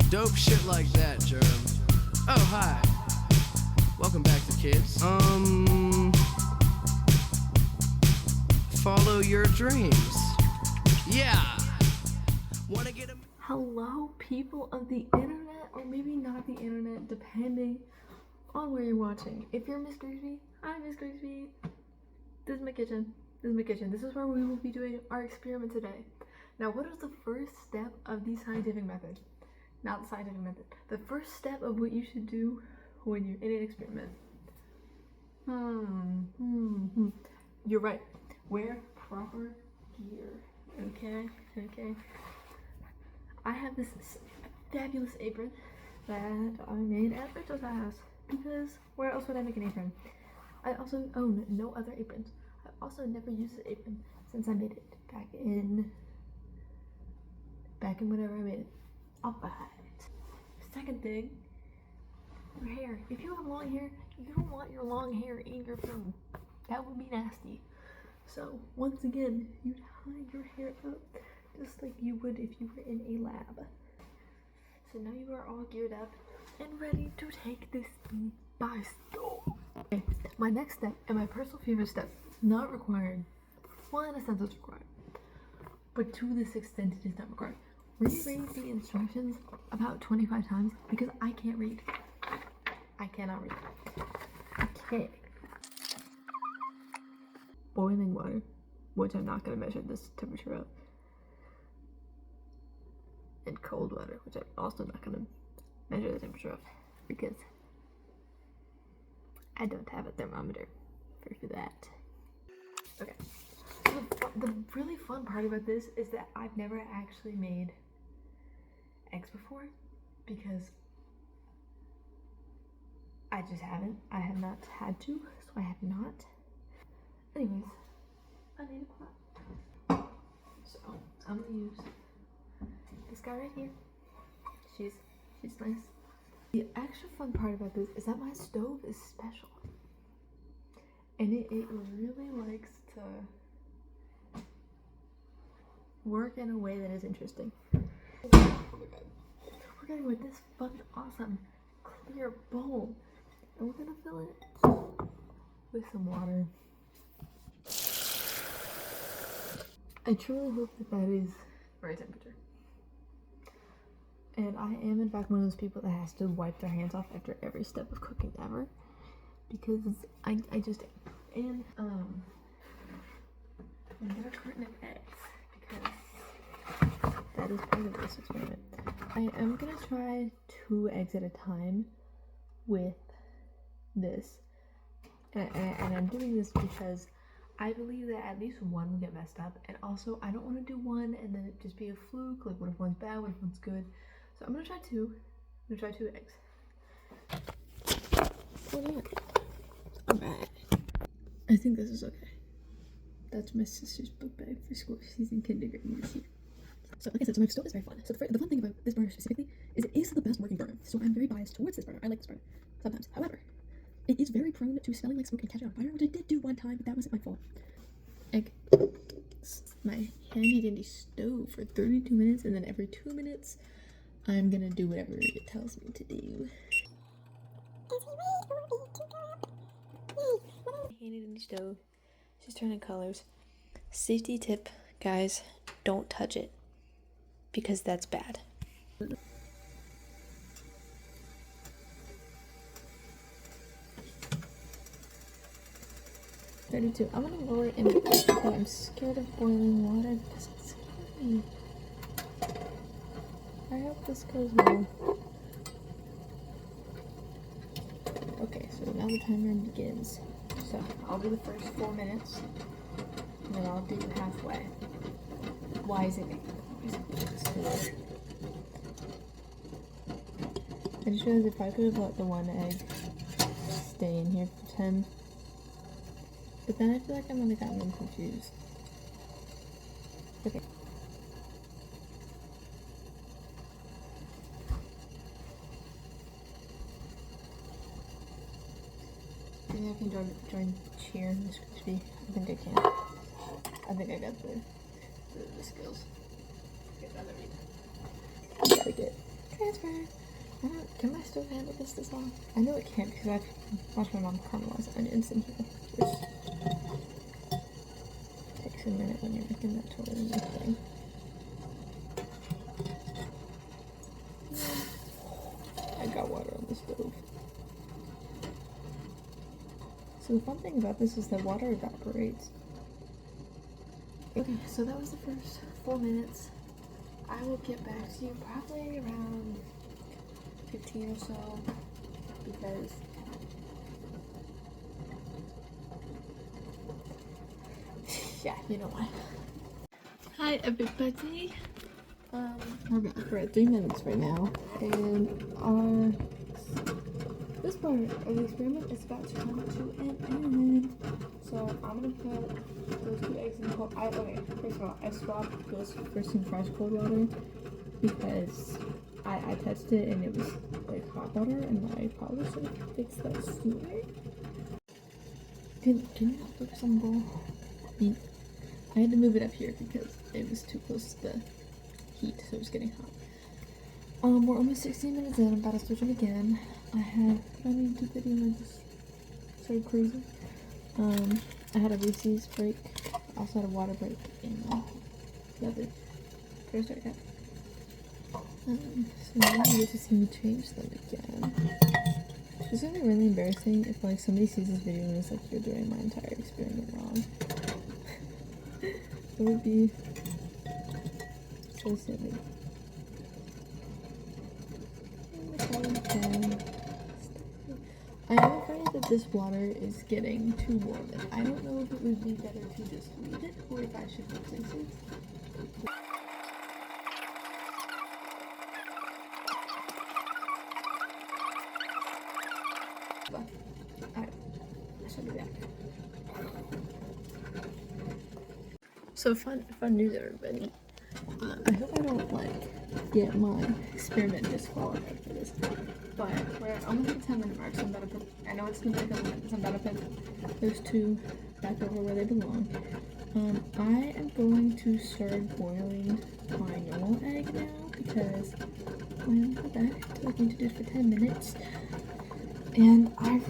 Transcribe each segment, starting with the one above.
Dope shit like that, Germ. Oh, hi. Welcome back to Kids. Follow your dreams. Yeah. Wanna get a... Hello, people of the internet, or maybe not the internet, depending on where you're watching. If you're Miss Grigsby, hi Miss Grigsby. This is my kitchen. This is where we will be doing our experiment today. Now, what is the first step of the scientific method? Not the scientific method. The first step of what you should do when you're in an experiment. You're right. Wear proper gear. Okay. I have this fabulous apron that I made at Rachel's house because where else would I make an apron? I also own no other aprons. I've also never used an apron since I made it back in whenever I made it. Alright. Second thing, your hair. If you have long hair, you don't want your long hair in your food. That would be nasty. So once again, you tie your hair up just like you would if you were in a lab. So now you are all geared up and ready to take this thing by storm. Okay, my next step and my personal favorite step, not required. Well, in a sense it's required, but to this extent it is not required. Reread the instructions about 25 times because I can't read. I cannot read. Okay. Boiling water, which I'm not going to measure this temperature of. And cold water, which I'm also not going to measure the temperature of because I don't have a thermometer for that. Okay. So the really fun part about this is that I've never actually made eggs before because I just haven't. I have not had to, so I have not. Anyways, I need a pot. So I'm gonna use this guy right here. She's nice. The extra fun part about this is that my stove is special. And it really likes to work in a way that is interesting. Oh my god. We're going with this fun, awesome, clear bowl. And we're gonna fill it with some water. I truly hope that is the right temperature. And I am in fact one of those people that has to wipe their hands off after every step of cooking ever. Because I just am. I'm gonna carton of eggs because that is part of this experiment. I am gonna try 2 eggs at a time with this. And I'm doing this because I believe that at least one will get messed up, and also I don't want to do one and then it just be a fluke. Like, what if one's bad? What if one's good? So I'm gonna try 2. I'm gonna try 2 eggs. Alright. I think this is okay. That's my sister's book bag for school. She's in kindergarten this year. So like I said, so my stove is very fun. So the fun thing about this burner specifically is it is the best working burner. So I'm very biased towards this burner. I like this burner sometimes. However, it is very prone to smelling like smoke and catching on fire, which I did do one time, but that wasn't my fault. Egg. My handy dandy stove for 32 minutes, and then every 2 minutes, I'm gonna do whatever it tells me to do. Handy dandy stove. She's turning colors. Safety tip, guys, don't touch it because that's bad. 32. I'm gonna lower it in because I'm scared of boiling water because it's scary. I hope this goes well. Okay, so now the timer begins. So I'll do the first 4 minutes, and then I'll do halfway. Why is it? I just realized if I could have let the one egg stay in here for 10. But then I feel like I'm gonna get them confused. Okay. Maybe I can join cheer Miss Crispy. I think I can. I think I got the skills. Get that every time. Gotta get Transfer. I don't, can I still handle this long? I know it can't because I've watched my mom caramelize onions in here, which takes a minute when you're making that totally new thing. I got water on the stove. So the fun thing about this is that water evaporates. Okay, so that was the first 4 minutes. I will get back to you probably around 15 or so, because yeah, you know why. Hi everybody. We're back. We're at 3 minutes right now, and this part of the experiment is about to come to an end. So I'm gonna put those 2 eggs in cold. Okay, first of all, I swapped those first in fresh cold water because I tested it and it was like hot water, and I probably should have fixed that sooner. Can you not focus on the bowl? I had to move it up here because it was too close to the heat, so it was getting hot. We're almost 16 minutes in. I'm about to switch them again. I had put on a YouTube video and I just started crazy. I had a Reese's break. I also had a water break in the other first start cap. So now you get to see me change them again. It's gonna be really embarrassing if like somebody sees this video and it's like, you're doing my entire experiment wrong. It would be so silly. I am afraid that this water is getting too warm. I don't know if it would be better to just leave it or if I should replace it. But I should be back. So fun news, everybody. I hope I don't like get my experiment disqualified for this, but we're almost at the 10-minute mark, so I'm about to put, I know it's gonna be a couple minutes, I'm about to put those 2 back over where they belong. I am going to start boiling my normal egg now because I'm back to looking to do it for 10 minutes, and I'm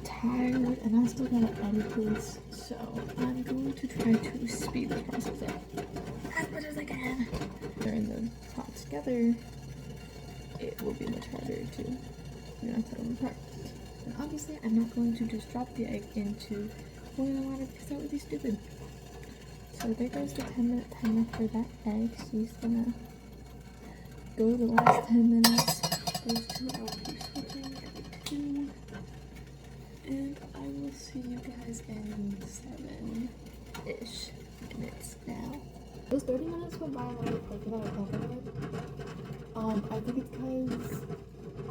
tired and I still gotta edit this, so I'm going to try to speed this process up as much as I can. During the pot together, it will be much harder to, set them apart. And obviously, I'm not going to just drop the egg into boiling water because that would be stupid. So there goes the 10-minute timer for that egg. She's gonna go the last 10 minutes. Those 2 I will be switching every 2. And I will see you guys in 7-ish minutes now. Those 30 minutes went by really quick without a cover. I think it's because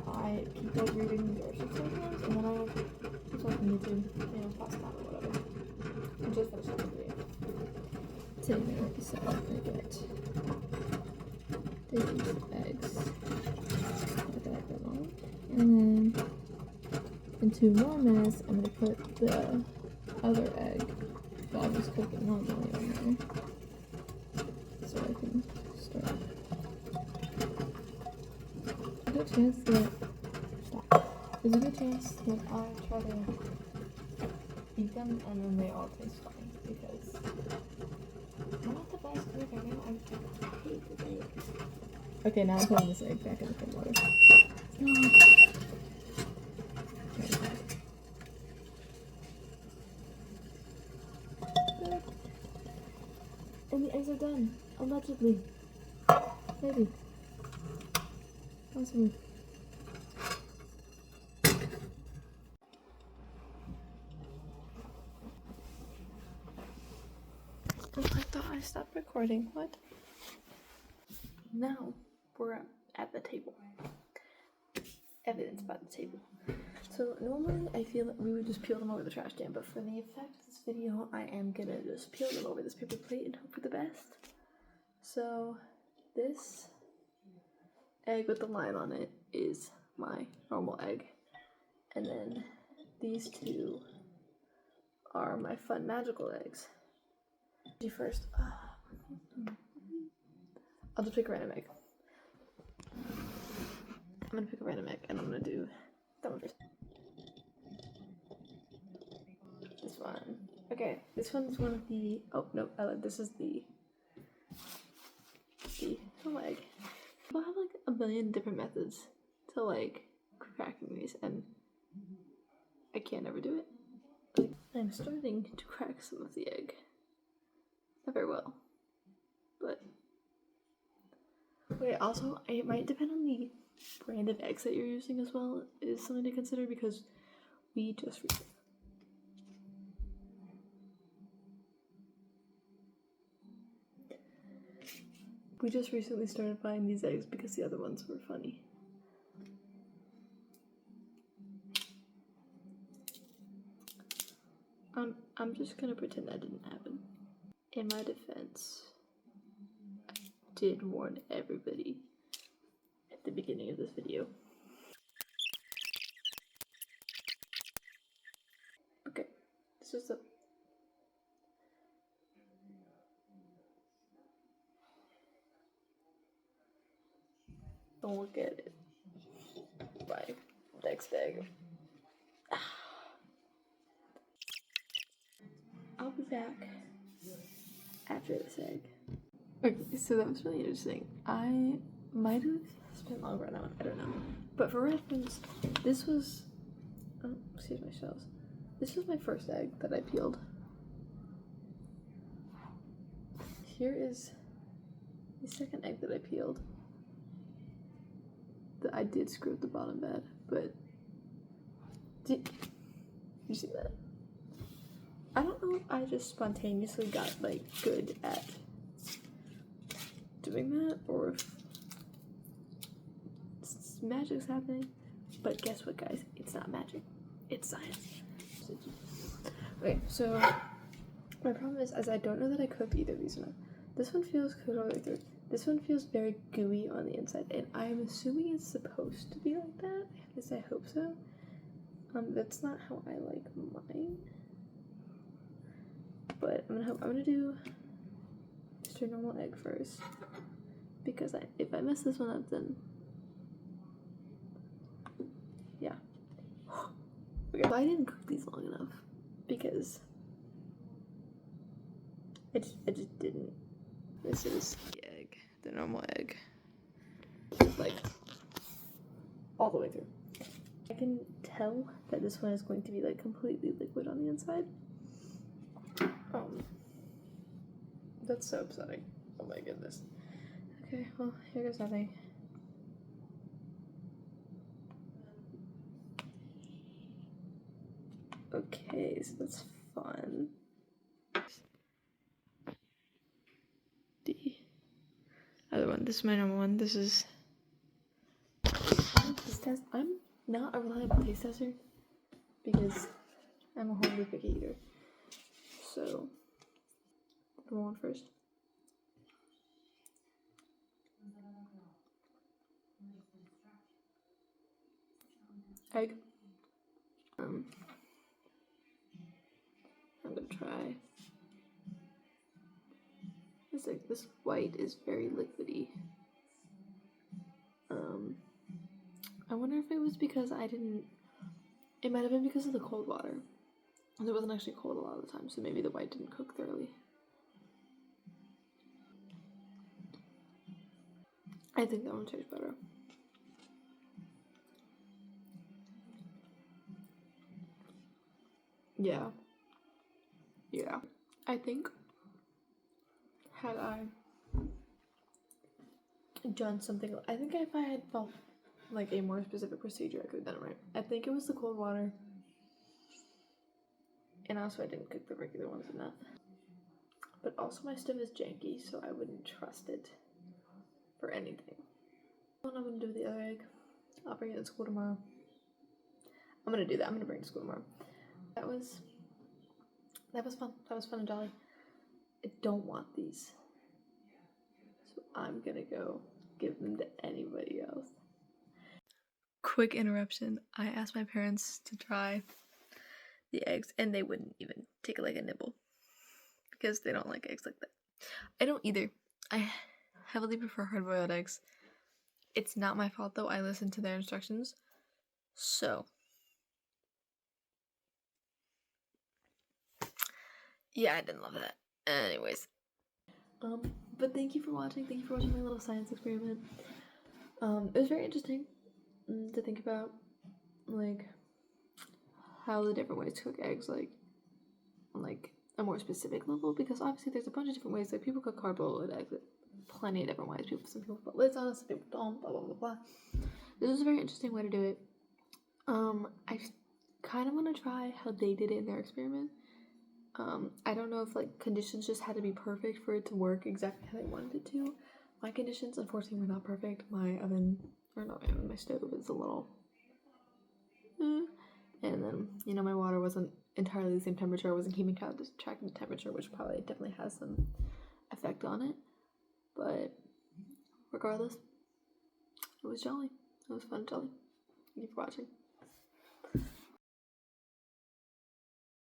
I keep like reading the directions sometimes, and then I was watching YouTube, past time or whatever. I just finished the video. Today, so I get these eggs like that on, and then in 2 more minutes, I'm gonna put the other egg that I was cooking normally on there, so I can start. There's a good chance that there's a good chance that I try to eat them and then they all taste fine because I'm not the best cook. I hate the eggs. Okay, now I'm putting this egg back in the cold water. And the eggs are done, allegedly. Maybe. Possibly. Oh, I thought I stopped recording. What? Now we're at the table. Evidence about the table. So normally I feel that we would just peel them over the trash can, but for the effect of this video, I am gonna just peel them over this paper plate and hope for the best. So this egg with the line on it is my normal egg, and then these 2 are my fun magical eggs. First, I'll just pick a random egg. I'm gonna pick a random egg and I'm gonna do that one first. This one. Okay, this one's one of the. Oh no, this is the normal egg. People have like a million different methods to like cracking these, and I can't ever do it. Like, I'm starting to crack some of the egg. Not very well, but okay. Also, it might depend on the brand of eggs that you're using as well. Is something to consider because we just recently started buying these eggs because the other ones were funny. I'm just gonna pretend that didn't happen. In my defense, I did warn everybody at the beginning of this video. Okay, this is the. Don't look at it. My next egg. I'll be back after this egg. Okay, so that was really interesting. I might have spent longer on that one, I don't know. But for reference, this was, excuse my shells. This was my first egg that I peeled. Here is the second egg that I peeled. I did screw up the bottom bed, but did you see that? I don't know if I just spontaneously got like good at doing that or if magic's happening. But guess what, guys? It's not magic. It's science. Okay, so my problem is I don't know that I cooked either of these enough. This one feels cooked all the way through. This one feels very gooey on the inside, and I'm assuming it's supposed to be like that. At least I hope so. That's not how I like mine. But I'm gonna do just a normal egg first, because if I mess this one up, then yeah. Okay. I didn't cook these long enough because I just didn't. This is the egg, the normal egg, like all the way through. I can tell that this one is going to be like completely liquid on the inside. That's so upsetting. Oh my goodness. Okay, well, here goes nothing. Okay, so that's fun. The other one, this is my normal one. This is I'm not a reliable taste tester because I'm a horribly picky eater. So, normal one first. Egg. I'm gonna try. This white is very liquidy. I wonder if it was because it might have been because of the cold water. It wasn't actually cold a lot of the time, so maybe the white didn't cook thoroughly. I think that one tastes better. Yeah. I think had I done something, I think if I had felt like a more specific procedure, I could have done it right. I think it was the cold water, and also I didn't cook the regular ones enough. But also my stuff is janky, so I wouldn't trust it for anything. What I'm gonna do with the other egg, I'll bring it to school tomorrow. I'm gonna do that. I'm gonna bring it to school tomorrow. That was fun. That was fun and jolly. I don't want these, so I'm gonna go give them to anybody else. Quick interruption. I asked my parents to try the eggs, and they wouldn't even take like a nibble because they don't like eggs like that. I don't either. I heavily prefer hard-boiled eggs, It's not my fault though. I listened to their instructions. So yeah, I didn't love that. Anyways. But thank you for watching. Thank you for watching my little science experiment. It was very interesting to think about, like, how the different ways to cook eggs, like a more specific level, because obviously there's a bunch of different ways. Like, people cook hard-boiled eggs plenty of different ways. Some people put lids on it, some people don't, blah, blah, blah, blah. This is a very interesting way to do it. I kind of want to try how they did it in their experiment. I don't know if, like, conditions just had to be perfect for it to work exactly how they wanted it to. My conditions, unfortunately, were not perfect. My oven, or not my oven, my stove is a little... And then, you know, my water wasn't entirely the same temperature. I wasn't keeping track of the temperature, which probably definitely has some effect on it. But regardless, it was jolly. It was fun, jolly. Thank you for watching.